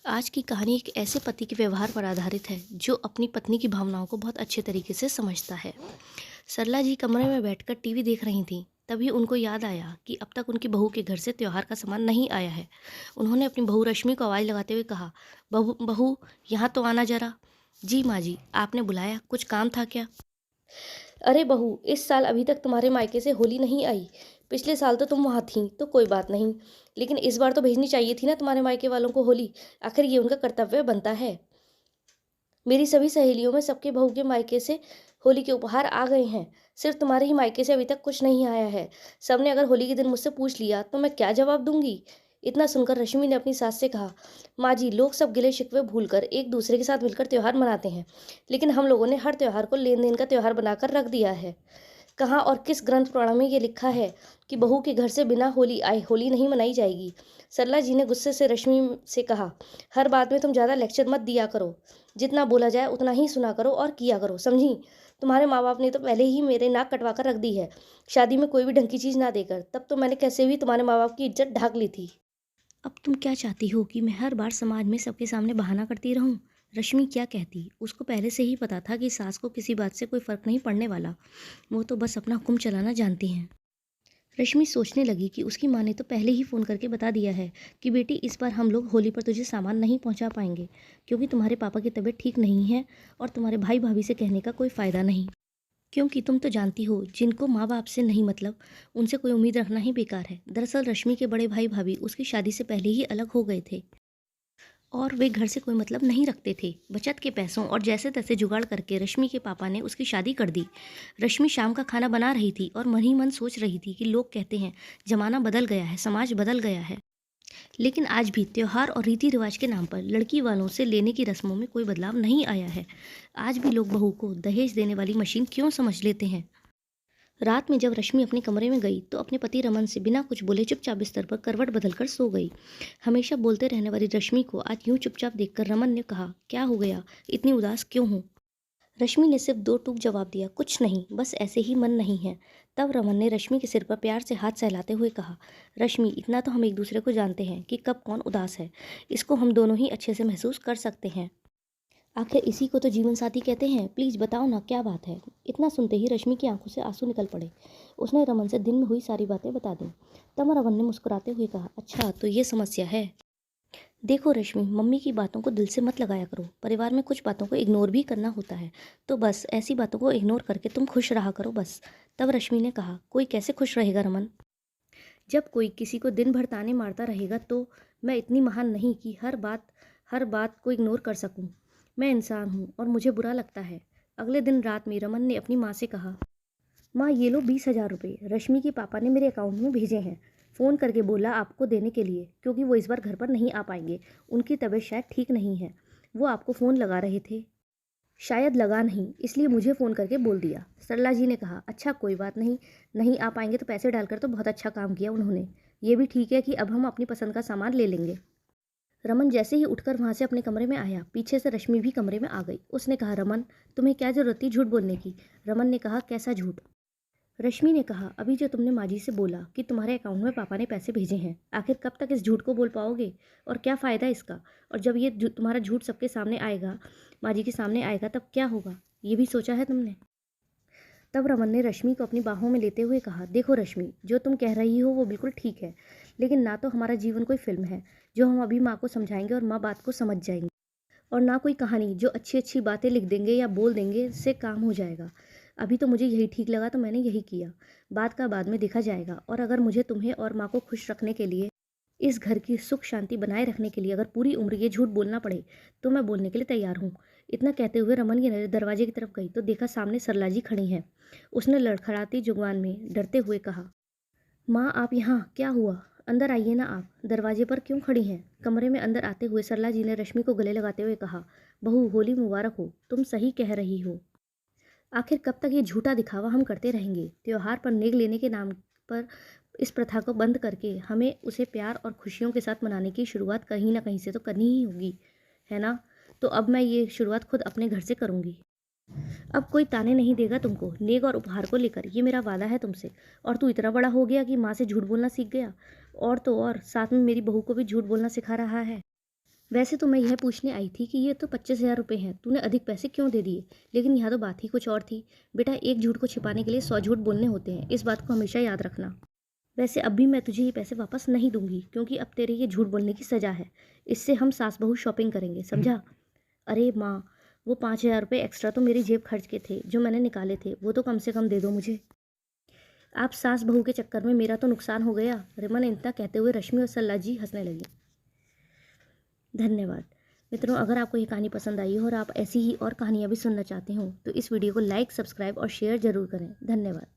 आज की कहानी एक ऐसे पति के व्यवहार पर आधारित है जो अपनी पत्नी की भावनाओं को बहुत अच्छे तरीके से समझता है। सरला जी कमरे में बैठकर टीवी देख रही थीं। तभी उनको याद आया कि अब तक उनकी बहू के घर से त्योहार का सामान नहीं आया है। उन्होंने अपनी बहू रश्मि को आवाज़ लगाते हुए कहा, बहू बहू, यहाँ तो आना जरा। जी माँ जी, आपने बुलाया, कुछ काम था क्या? अरे बहू, इस साल अभी तक तुम्हारे मायके से होली नहीं आई। पिछले साल तो तुम वहाँ थीं, तो कोई बात नहीं, लेकिन इस बार तो भेजनी चाहिए थी ना तुम्हारे मायके वालों को होली। आखिर ये उनका कर्तव्य बनता है। मेरी सभी सहेलियों में सबके बहू के मायके से होली के उपहार आ गए हैं। सिर्फ तुम्हारे ही मायके से अभी तक कुछ नहीं आया है। सबने अगर होली के दिन मुझसे पूछ लिया तो मैं क्या जवाब दूंगी? इतना सुनकर रश्मि ने अपनी सास से कहा, माँ जी, लोग सब गिले शिकवे भूलकर एक दूसरे के साथ मिलकर त्योहार मनाते हैं, लेकिन हम लोगों ने हर त्योहार को लेन देन का त्योहार बनाकर रख दिया है। कहाँ और किस ग्रंथ पुराण में ये लिखा है कि बहू के घर से बिना होली आए होली नहीं मनाई जाएगी? सरला जी ने गुस्से से रश्मि से कहा, हर बात में तुम ज़्यादा लेक्चर मत दिया करो। जितना बोला जाए उतना ही सुना करो और किया करो, समझी? तुम्हारे माँ बाप ने तो पहले ही मेरे नाक कटवा कर रख दी है, शादी में कोई भी ढंग की चीज़ ना देकर। तब तो मैंने कैसे भी तुम्हारे माँ बाप की इज्जत ढाक ली थी। अब तुम क्या चाहती हो कि मैं हर बार समाज में सबके सामने बहाना करती रहूं? रश्मि क्या कहती, उसको पहले से ही पता था कि सास को किसी बात से कोई फर्क नहीं पड़ने वाला। वो तो बस अपना हुक्म चलाना जानती हैं। रश्मि सोचने लगी कि उसकी माँ ने तो पहले ही फ़ोन करके बता दिया है कि बेटी, इस बार हम लोग होली पर तुझे सामान नहीं पहुंचा पाएंगे, क्योंकि तुम्हारे पापा की तबीयत ठीक नहीं है और तुम्हारे भाई भाभी से कहने का कोई फ़ायदा नहीं, क्योंकि तुम तो जानती हो, जिनको माँ बाप से नहीं मतलब, उनसे कोई उम्मीद रखना ही बेकार है। दरअसल रश्मि के बड़े भाई भाभी उसकी शादी से पहले ही अलग हो गए थे और वे घर से कोई मतलब नहीं रखते थे। बचत के पैसों और जैसे तैसे जुगाड़ करके रश्मि के पापा ने उसकी शादी कर दी। रश्मि शाम का खाना बना रही थी और मन ही मन सोच रही थी कि लोग कहते हैं जमाना बदल गया है, समाज बदल गया है, लेकिन आज भी त्योहार और रीति रिवाज के नाम पर लड़की वालों से लेने की रस्मों में कोई बदलाव नहीं आया है। आज भी लोग बहू को दहेज देने वाली मशीन क्यों समझ लेते हैं? रात में जब रश्मि अपने कमरे में गई तो अपने पति रमन से बिना कुछ बोले चुपचाप बिस्तर पर करवट बदलकर सो गई। हमेशा बोलते रहने वाली रश्मि को आज यूं चुपचाप देखकर रमन ने कहा, क्या हो गया, इतनी उदास क्यों हो? रश्मि ने सिर्फ दो टूक जवाब दिया, कुछ नहीं, बस ऐसे ही मन नहीं है। तब रमन ने रश्मि के सिर पर प्यार से हाथ सहलाते हुए कहा, रश्मि, इतना तो हम एक दूसरे को जानते हैं कि कब कौन उदास है। इसको हम दोनों ही अच्छे से महसूस कर सकते हैं। आखिर इसी को तो जीवन साथी कहते हैं। प्लीज़ बताओ ना, क्या बात है? इतना सुनते ही रश्मि की आंखों से आंसू निकल पड़े। उसने रमन से दिन में हुई सारी बातें बता दी। तब रमन ने मुस्कुराते हुए कहा, अच्छा तो ये समस्या है। देखो रश्मि, मम्मी की बातों को दिल से मत लगाया करो। परिवार में कुछ बातों को इग्नोर भी करना होता है, तो बस ऐसी बातों को इग्नोर करके तुम खुश रहा करो बस। तब रश्मि ने कहा, कोई कैसे खुश रहेगा रमन? जब कोई किसी को दिन भर ताने मारता रहेगा तो मैं इतनी महान नहीं कि हर बात को इग्नोर कर सकूं। मैं इंसान हूं और मुझे बुरा लगता है। अगले दिन रात में रमन ने अपनी माँ से कहा, माँ, ये लो 20,000 रुपये, रश्मि के पापा ने मेरे अकाउंट में भेजे हैं। फ़ोन करके बोला आपको देने के लिए, क्योंकि वो इस बार घर पर नहीं आ पाएंगे। उनकी तबीयत शायद ठीक नहीं है। वो आपको फ़ोन लगा रहे थे, शायद लगा नहीं, इसलिए मुझे फ़ोन करके बोल दिया। सरला जी ने कहा, अच्छा कोई बात नहीं, नहीं आ पाएंगे तो पैसे डालकर तो बहुत अच्छा काम किया उन्होंने। ये भी ठीक है कि अब हम अपनी पसंद का सामान ले लेंगे। रमन जैसे ही उठकर वहाँ से अपने कमरे में आया, पीछे से रश्मि भी कमरे में आ गई। उसने कहा, रमन, तुम्हें क्या ज़रूरत थी झूठ बोलने की? रमन ने कहा, कैसा झूठ? रश्मि ने कहा, अभी जो तुमने माँ जी से बोला कि तुम्हारे अकाउंट में पापा ने पैसे भेजे हैं, आखिर कब तक इस झूठ को बोल पाओगे? और क्या फ़ायदा इसका? और जब ये तुम्हारा झूठ सबके सामने आएगा, माँ जी के सामने आएगा, तब क्या होगा? ये भी सोचा है तुमने? तब रमन ने रश्मि को अपनी बाहों में लेते हुए कहा, देखो रश्मि, जो तुम कह रही हो वो बिल्कुल ठीक है, लेकिन ना तो हमारा जीवन कोई फिल्म है जो हम अभी माँ को समझाएंगे और माँ बात को समझ जाएंगी, और ना कोई कहानी जो अच्छी अच्छी बातें लिख देंगे या बोल देंगे से काम हो जाएगा। अभी तो मुझे यही ठीक लगा तो मैंने यही किया। बात का बाद में देखा जाएगा, और अगर मुझे तुम्हें और माँ को खुश रखने के लिए, इस घर की सुख शांति बनाए रखने के लिए अगर पूरी उम्र ये झूठ बोलना पड़े, तो मैं बोलने के लिए तैयार हूँ। इतना कहते हुए रमन की नज़र दरवाजे की तरफ गई तो देखा सामने सरला जी खड़ी हैं। उसने लड़खड़ाती जुबान में डरते हुए कहा, माँ, आप यहाँ, क्या हुआ? अंदर आइए ना, आप दरवाजे पर क्यों खड़ी हैं? कमरे में अंदर आते हुए सरला जी ने रश्मि को गले लगाते हुए कहा, बहू, होली मुबारक हो। तुम सही कह रही हो। आखिर कब तक ये झूठा दिखावा हम करते रहेंगे? त्योहार पर नेग लेने के नाम पर इस प्रथा को बंद करके हमें उसे प्यार और खुशियों के साथ मनाने की शुरुआत कहीं ना कहीं से तो करनी ही होगी, है ना? तो अब मैं ये शुरुआत खुद अपने घर से करूँगी। अब कोई ताने नहीं देगा तुमको नेग और उपहार को लेकर, ये मेरा वादा है तुमसे। और तू इतना बड़ा हो गया कि माँ से झूठ बोलना सीख गया, और तो और साथ में मेरी बहू को भी झूठ बोलना सिखा रहा है। वैसे तो मैं यह पूछने आई थी कि ये तो 25,000 रुपये हैं, तूने अधिक पैसे क्यों दे दिए? लेकिन यहाँ तो बात ही कुछ और थी। बेटा, एक झूठ को छिपाने के लिए 100 झूठ बोलने होते हैं, इस बात को हमेशा याद रखना। वैसे अब भी मैं तुझे ये पैसे वापस नहीं दूंगी, क्योंकि अब तेरे ये झूठ बोलने की सज़ा है। इससे हम सास बहू शॉपिंग करेंगे, समझा? अरे माँ, वो 5,000 रुपये एक्स्ट्रा तो मेरी जेब खर्च के थे, जो मैंने निकाले थे, वो तो कम से कम दे दो मुझे। आप सास बहू के चक्कर में मेरा तो नुकसान हो गया। रिमा ने इतना कहते हुए रश्मि और सल्ला जी हंसने लगी। धन्यवाद। मित्रों, अगर आपको ये कहानी पसंद आई हो और आप ऐसी ही और कहानियाँ भी सुनना चाहते हो तो इस वीडियो को लाइक, सब्सक्राइब और शेयर ज़रूर करें। धन्यवाद।